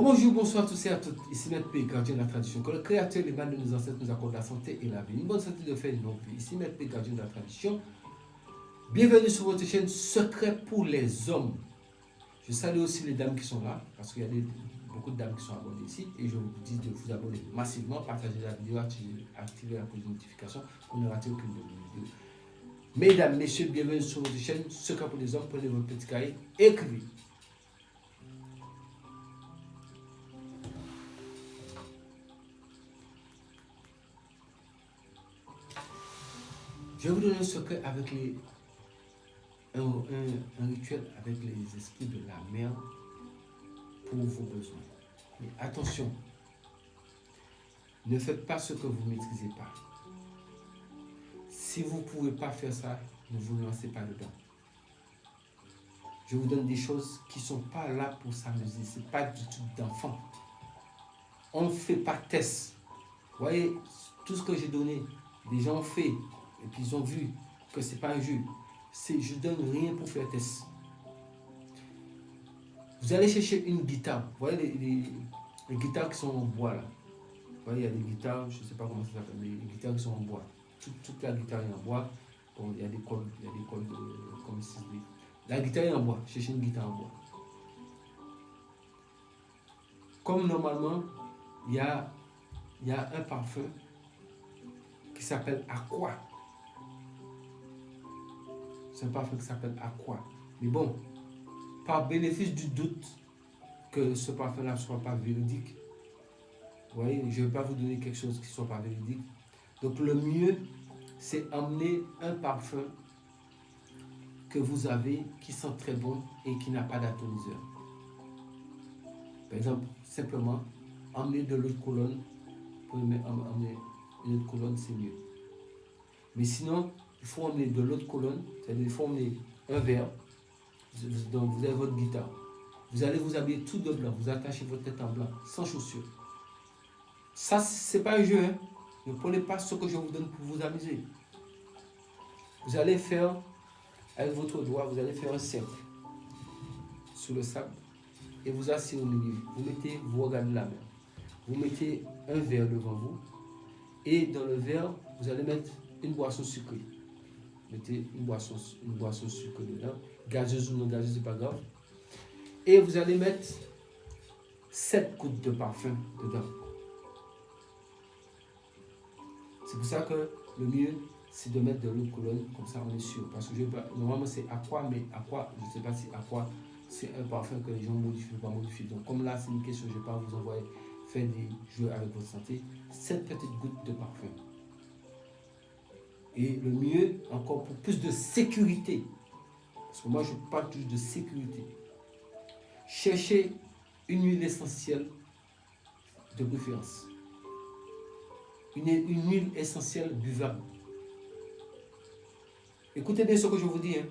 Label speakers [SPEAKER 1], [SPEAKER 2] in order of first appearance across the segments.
[SPEAKER 1] Bonjour, bonsoir à tous et à toutes. Ici Maître P, gardien de la tradition. Que le Créateur, les mains de nos ancêtres nous accorde la santé et la vie. Une bonne santé de faire une longue vie. Ici Maître P, gardien de la tradition. Bienvenue sur votre chaîne Secret pour les hommes. Je salue aussi les dames qui sont là, parce qu'il y a beaucoup de dames qui sont abonnées ici. Et je vous dis de vous abonner massivement, partager la vidéo, activer la cloche de notification pour ne rater aucune de vos vidéos. Mesdames, messieurs, bienvenue sur votre chaîne Secret pour les hommes. Prenez votre petit cahier, écrivez. Je vais vous donner un secret avec un rituel avec les esprits de la mer pour vos besoins. Mais attention, ne faites pas ce que vous ne maîtrisez pas. Si vous ne pouvez pas faire ça, ne vous lancez pas dedans. Je vous donne des choses qui ne sont pas là pour s'amuser. Ce n'est pas du tout d'enfant. On ne fait pas test. Vous voyez, tout ce que j'ai donné, les gens ont fait. Et puis ils ont vu que ce n'est pas un jeu. Je ne donne rien pour faire test. Vous allez chercher une guitare. Vous voyez les guitares qui sont en bois là. Vous voyez, il y a des guitares, je ne sais pas comment ça s'appelle, mais les guitares qui sont en bois. Toute la guitare est en bois. Bon, il y a des cordes, comme ici. La guitare est en bois. Cherchez une guitare en bois. Comme normalement, il y a un parfum qui s'appelle Aqua. C'est un parfum qui s'appelle Aqua. Mais bon, par bénéfice du doute que ce parfum-là ne soit pas véridique, vous voyez, je ne vais pas vous donner quelque chose qui ne soit pas véridique. Donc le mieux, c'est emmener un parfum que vous avez, qui sent très bon et qui n'a pas d'atomiseur. Par exemple, simplement, emmener de l'eau de Cologne. Pour emmener une autre colonne, c'est mieux. Mais sinon, il faut emmener de l'autre colonne, c'est-à-dire il faut emmener un verre. Donc vous avez votre guitare. Vous allez vous habiller tout de blanc, vous attachez votre tête en blanc, sans chaussures. Ça, c'est pas un jeu, hein. Ne prenez pas ce que je vous donne pour vous amuser. Vous allez faire, avec votre doigt, vous allez faire un cercle sur le sable et vous asseyez au milieu. Vous regardez la mer. Vous mettez un verre devant vous et dans le verre, vous allez mettre une boisson sucrée. Mettez une boisson sucrée dedans, gazeuse ou non gazeuse, c'est pas grave. Et vous allez mettre 7 gouttes de parfum dedans. C'est pour ça que le mieux, c'est de mettre de l'eau de Cologne, comme ça on est sûr. Parce que normalement c'est Aqua, mais Aqua, je ne sais pas si Aqua, c'est un parfum que les gens modifient ou pas modifient. Donc comme là c'est une question, je ne vais pas vous envoyer faire des jeux avec votre santé. 7 petites gouttes de parfum. Et le mieux, encore pour plus de sécurité, parce que moi je parle toujours de sécurité, cherchez une huile essentielle de préférence. Une huile essentielle buvable. Écoutez bien ce que je vous dis. Hein.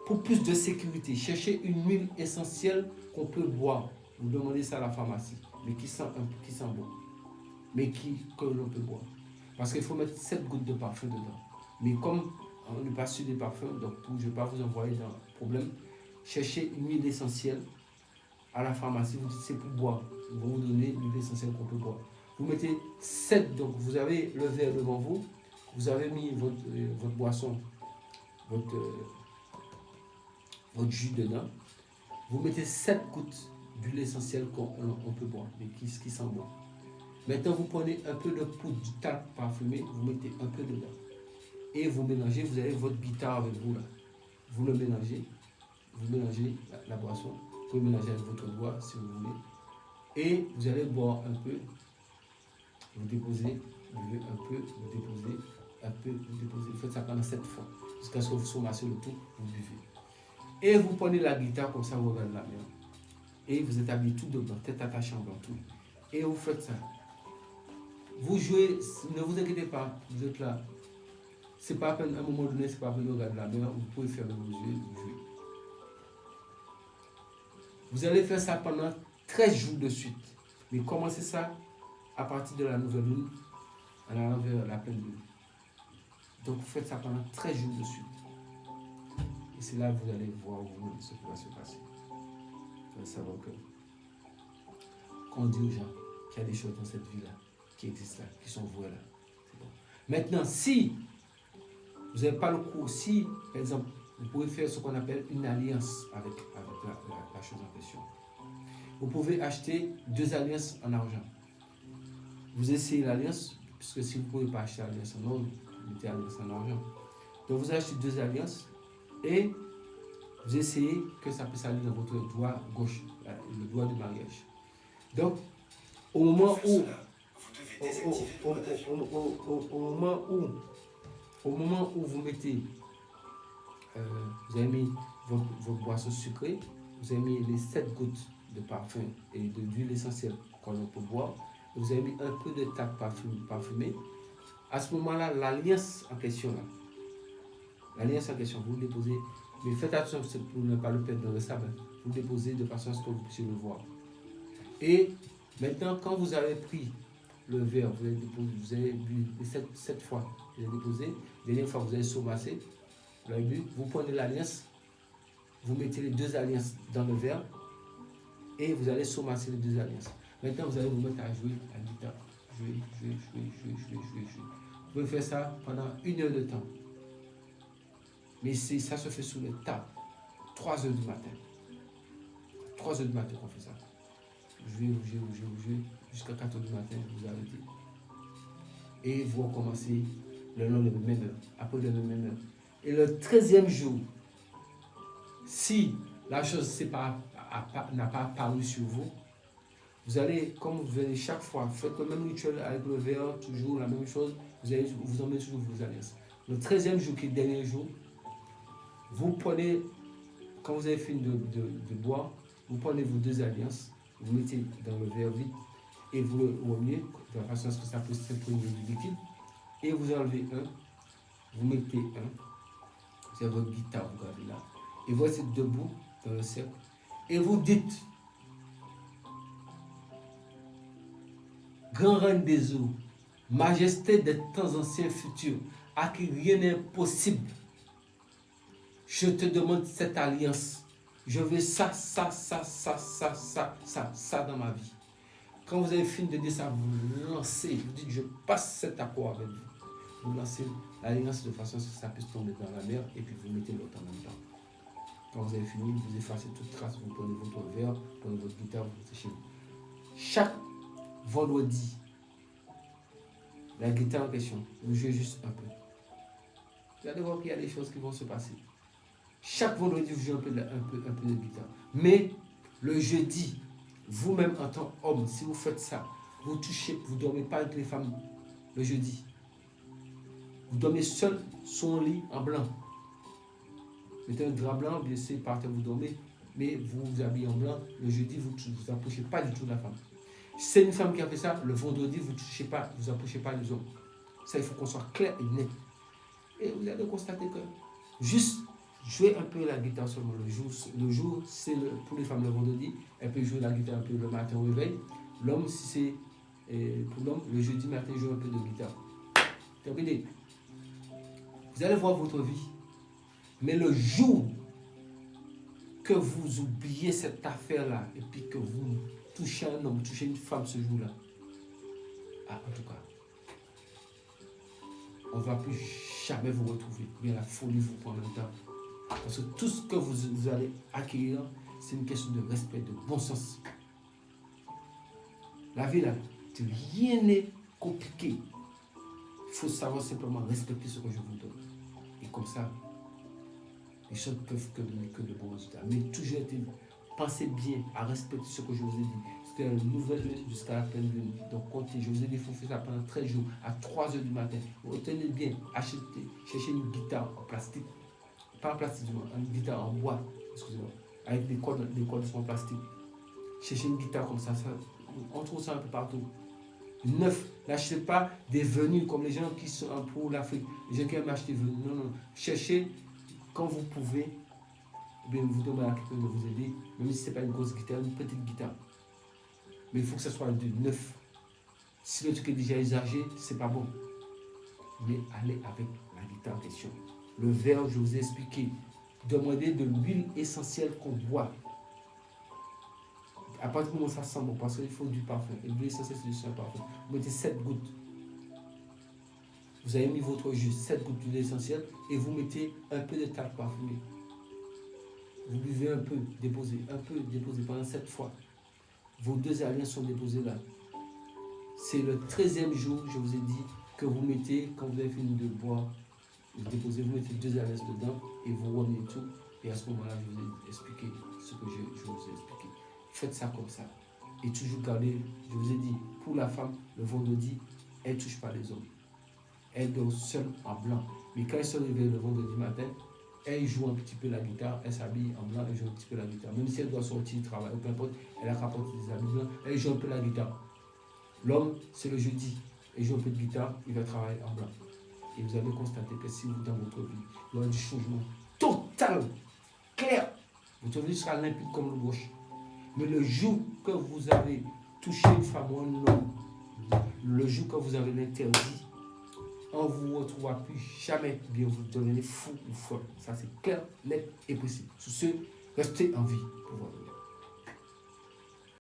[SPEAKER 1] Pour plus de sécurité, cherchez une huile essentielle qu'on peut boire. Vous demandez ça à la pharmacie, mais qui sent bon, mais que l'on peut boire. Parce qu'il faut mettre 7 gouttes de parfum dedans. Mais comme on n'est pas sur des parfums, donc je ne vais pas vous envoyer dans le problème. Cherchez une huile essentielle à la pharmacie, vous dites c'est pour boire. Ils vont vous donner l'huile essentielle qu'on peut boire. Vous mettez 7, donc vous avez le verre devant vous, vous avez mis votre boisson, votre jus dedans. Vous mettez 7 gouttes d'huile essentielle qu'on peut boire, mais qui sent bon. Maintenant, vous prenez un peu de poudre du talc parfumé, vous mettez un peu dedans. Et vous mélangez, vous avez votre guitare avec vous là. Vous le mélangez, vous mélangez la boisson. Vous pouvez mélanger avec votre doigt si vous voulez. Et vous allez boire un peu. Vous déposez, vous buvez un peu, vous déposez, un peu, vous déposez. Vous faites ça pendant 7 fois. Jusqu'à ce que vous sommacez le tout, vous buvez. Et vous prenez la guitare comme ça, vous regardez la mer. Et vous êtes habillé tout de blanc, tête attachée en blanc, tout. Et vous faites ça. Vous jouez, ne vous inquiétez pas, vous êtes là. C'est pas à peine, à un moment donné, c'est pas à peine de regarder la mer, vous pouvez fermer vos yeux, vous jouez. Vous allez faire ça pendant 13 jours de suite. Mais commencez ça à partir de la nouvelle lune, en allant vers la pleine lune. Donc vous faites ça pendant 13 jours de suite. Et c'est là que vous allez voir vous ce qui va se passer. Vous allez savoir que qu'on dit aux gens qu'il y a des choses dans cette vie-là, qui existent là, qui sont vouées là. C'est bon. Maintenant, si vous n'avez pas le coup, si, par exemple, vous pouvez faire ce qu'on appelle une alliance avec la chose en question. Vous pouvez acheter 2 alliances en argent. Vous essayez l'alliance, puisque si vous ne pouvez pas acheter l'alliance en or, vous mettez l'alliance en argent. Donc vous achetez 2 alliances et vous essayez que ça puisse aller dans votre doigt gauche, le doigt de mariage. Donc, au moment où vous mettez, vous avez mis votre boisson sucrée, vous avez mis les 7 gouttes de parfum et d'huile essentielle qu'on peut boire, et vous avez mis un peu de tabac parfumé. À ce moment-là, l'alliance en question, vous le déposez, mais faites attention pour ne pas le perdre dans le sable, vous le déposez de façon à ce que vous puissiez le voir. Et maintenant, quand vous avez pris le verre, vous avez bu 7 fois, vous avez déposé, la dernière fois vous avez saumassé, vous avez bu, vous prenez l'alliance, vous mettez les 2 alliances dans le verre et vous allez saumasser les 2 alliances. Maintenant, vous allez vous mettre à jouer à la guitare. Jouer. Vous pouvez faire ça pendant 1 heure de temps. Mais ça se fait sous le tas. 3 heures du matin. 3 heures du matin qu'on fait ça. Jouez, jusqu'à 4 heures du matin, vous arrêtez. Et vous recommencez le long de la même heure, après de la même heure. Et le 13e jour, si la chose n'a pas apparu sur vous, vous allez, comme vous venez chaque fois, faites le même rituel avec le verre, toujours la même chose, vous emmenez toujours vos alliances. Le 13e jour, qui est le dernier jour, vous prenez, quand vous avez fini de boire, vous prenez vos 2 alliances, vous mettez dans le verre vide et vous le remuez de façon à ce que ça puisse s'imprégner du liquide. Et vous enlevez un, vous mettez un, vous avez votre guitare, vous gardez là, et vous êtes debout dans le cercle, et vous dites: Grand reine des eaux, majesté des temps anciens futurs, à qui rien n'est impossible, je te demande cette alliance. Je veux ça dans ma vie. Quand vous avez fini de dire ça, vous lancez, vous dites: je passe cet accord avec vous. Vous lancez l'alliance de façon à ce que ça puisse tomber dans la mer et puis vous mettez l'autre en même temps. Quand vous avez fini, vous effacez toute trace, vous prenez votre verre, vous prenez votre guitare, vous mettez chez vous. Chaque vendredi, la guitare en question, vous jouez juste un peu. Vous allez voir qu'il y a des choses qui vont se passer. Chaque vendredi, vous jouez un peu de guitare. Mais le jeudi, vous-même en tant qu'homme, si vous faites ça, vous touchez, vous ne dormez pas avec les femmes le jeudi. Vous dormez seul sur un lit en blanc. Mettez un drap blanc, bien sûr, par terre, vous dormez, mais vous vous habillez en blanc. Le jeudi, vous ne approchez pas du tout de la femme. Si c'est une femme qui a fait ça, le vendredi, vous ne touchez pas, vous approchez pas les hommes. Ça, il faut qu'on soit clair et net. Et vous allez constater que juste jouer un peu la guitare seulement le jour c'est pour les femmes le vendredi, elle peut jouer la guitare un peu le matin au réveil. L'homme, si c'est pour l'homme, le jeudi matin, joue un peu de guitare. Terminé. Vous allez voir votre vie. Mais le jour que vous oubliez cette affaire-là, et puis que vous touchez un homme, touchez une femme ce jour-là, en tout cas, on ne va plus jamais vous retrouver. Bien, la folie vous prend le temps. Parce que tout ce que vous allez acquérir, c'est une question de respect, de bon sens. La vie là, rien n'est compliqué. Il faut savoir simplement respecter ce que je vous donne. Et comme ça, les choses peuvent que donner que de bons résultats. Mais toujours, pensez bien à respecter ce que je vous ai dit. C'était une nouvelle jusqu'à la pleine lune. Donc comptez, je vous ai dit, il faut faire ça pendant 13 jours, à 3 heures du matin. Retenez bien, cherchez une guitare en plastique. Pas en plastique, une guitare en bois, excusez-moi, avec des cordes en plastique. Cherchez une guitare comme ça, on trouve ça un peu partout. Neuf, n'achetez pas des venues comme les gens qui sont pour l'Afrique. Les gens qui aiment acheter des venues. Non. Cherchez quand vous pouvez, bien vous demandez à quelqu'un de vous aider, même si ce n'est pas une grosse guitare, une petite guitare. Mais il faut que ce soit de neuf. Si le truc est déjà usagé, c'est pas bon. Mais allez avec la guitare en question. Le verre, je vous ai expliqué. Demandez de l'huile essentielle qu'on boit. À partir du moment où ça sent bon, parce qu'il faut du parfum. Et l'huile essentielle, c'est juste un parfum. Vous mettez 7 gouttes. Vous avez mis votre jus, 7 gouttes d'huile essentielle, et vous mettez un peu de talc parfumé. Vous buvez un peu, déposez pendant 7 fois. Vos 2 aliens sont déposés là. C'est le 13e jour, je vous ai dit, que vous mettez, quand vous avez fini de boire, vous déposez, vous mettez 2 aliens dedans, et vous remettez tout. Et à ce moment-là, je vous ai expliqué ce que je vous ai expliqué. Faites ça comme ça. Et toujours garder, je vous ai dit, pour la femme, le vendredi, elle ne touche pas les hommes. Elle dort seule en blanc. Mais quand elle se réveille le vendredi matin, elle joue un petit peu la guitare, elle s'habille en blanc, elle joue un petit peu la guitare. Même si elle doit sortir, travailler, peu importe, elle a qu'à porter des habits blancs, elle joue un peu la guitare. L'homme, c'est le jeudi, il joue un peu de guitare, il va travailler en blanc. Et vous allez constater que si vous, dans votre vie, il y aura du changement total, clair. Votre vie sera limpide comme le gauche. Mais le jour que vous avez touché une femme ou un homme, le jour que vous avez l'interdit, on ne vous retrouvera plus jamais, bien vous devenez fou ou folle. Ça c'est clair, net et possible. Sur ce, restez en vie pour votre